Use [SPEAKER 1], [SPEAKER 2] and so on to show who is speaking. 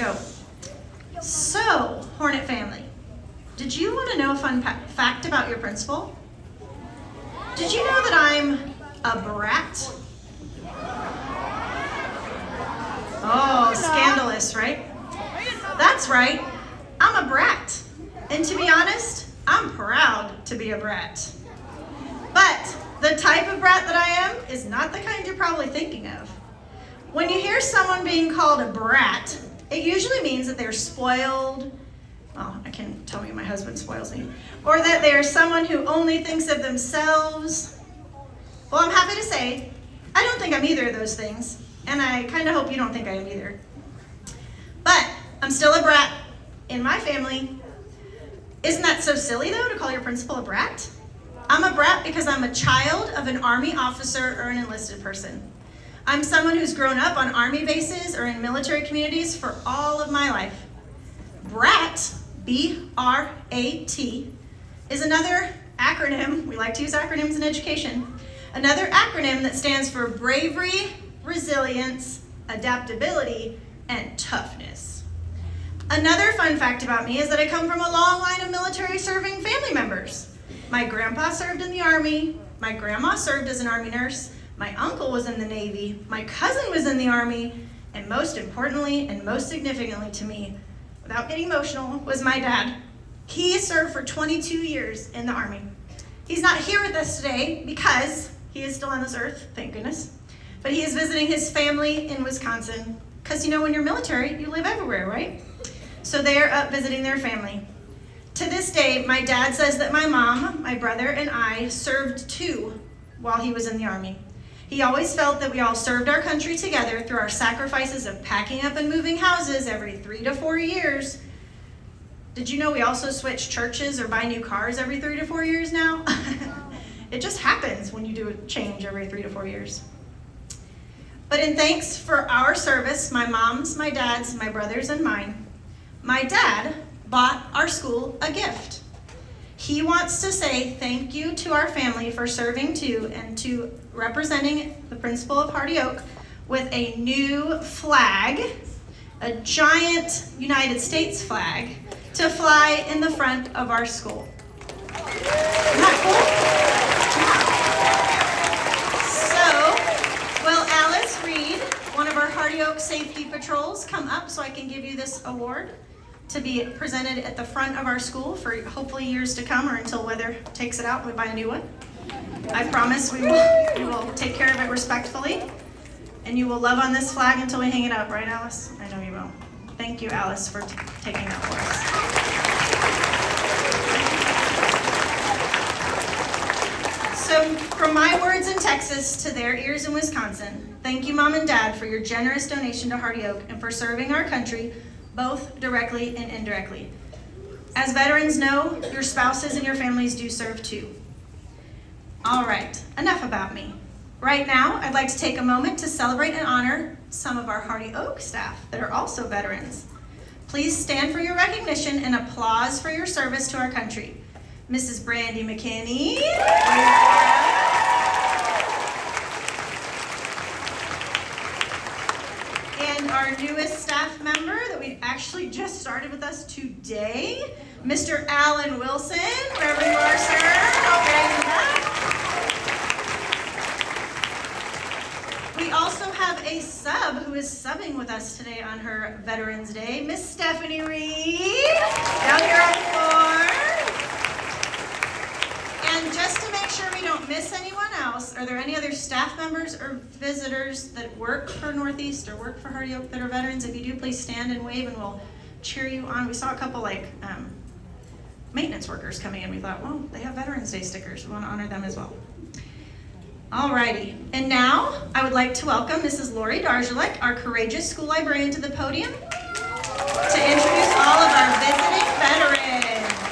[SPEAKER 1] go. So, Hornet family, did you want to know a fun fact about your principal? Did you know that I'm a brat? Oh, scandalous, right? That's right, I'm a brat. And to be honest, I'm proud to be a brat. But the type of brat that I am is not the kind you're probably thinking of. When you hear someone being called a brat, it usually means that they're spoiled. Oh, I can tell you my husband spoils me. Or that they're someone who only thinks of themselves. Well, I'm happy to say, I don't think I'm either of those things. And I kind of hope you don't think I am either. But I'm still a brat in my family. Isn't that so silly, though, to call your principal a brat? I'm a brat because I'm a child of an Army officer or an enlisted person. I'm someone who's grown up on Army bases or in military communities for all of my life. BRAT, B-R-A-T, is another acronym, we like to use acronyms in education, another acronym that stands for bravery, resilience, adaptability, and toughness. Another fun fact about me is that I come from a long line of military serving family members. My grandpa served in the Army, my grandma served as an Army nurse, my uncle was in the Navy, my cousin was in the Army, and most importantly and most significantly to me, without getting emotional, was my dad. He served for 22 years in the Army. He's not here with us today because he is still on this earth, thank goodness, but he is visiting his family in Wisconsin. Because you know, when you're military, you live everywhere, right? So they are up visiting their family. To this day, my dad says that my mom, my brother, and I served too while he was in the Army. He always felt that we all served our country together through our sacrifices of packing up and moving houses every 3 to 4 years. Did you know we also switch churches or buy new cars every 3 to 4 years now? It just happens when you do a change every 3 to 4 years. But in thanks for our service, my mom's, my dad's, my brother's, and mine, my dad bought our school a gift. He wants to say thank you to our family for serving too and to representing the principal of Hardy Oak with a new flag, a giant United States flag, to fly in the front of our school. Isn't that cool? So, will Alice Reed, one of our Hardy Oak safety patrols, come up so I can give you this award to be presented at the front of our school for hopefully years to come or until weather takes it out and we buy a new one. I promise we will take care of it respectfully, and you will love on this flag until we hang it up, right, Alice? I know you will. Thank you, Alice, for taking that for us. So, from my words in Texas to their ears in Wisconsin, thank you, Mom and Dad, for your generous donation to Hardy Oak and for serving our country both directly and indirectly. As veterans know, your spouses and your families do serve too. All right, enough about me. Right now, I'd like to take a moment to celebrate and honor some of our Hardy Oak staff that are also veterans. Please stand for your recognition and applause for your service to our country. Mrs. Brandy McKinney. And our newest staff member that we actually just started with us today, Mr. Alan Wilson, wherever you are, sir. I'll bring you back. We also have a sub who is subbing with us today on her Veterans Day, Miss Stephanie Reed, down here on the floor. And just to make sure we don't miss anyone else, are there any other staff members or visitors that work for Northeast or work for Hardy Oak that are veterans? If you do, please stand and wave and we'll cheer you on. We saw a couple maintenance workers coming in. We thought, well, they have Veterans Day stickers. We want to honor them as well. Alrighty, and now I would like to welcome Mrs. Lori Darjalek, our courageous school librarian, to the podium to introduce all of our visiting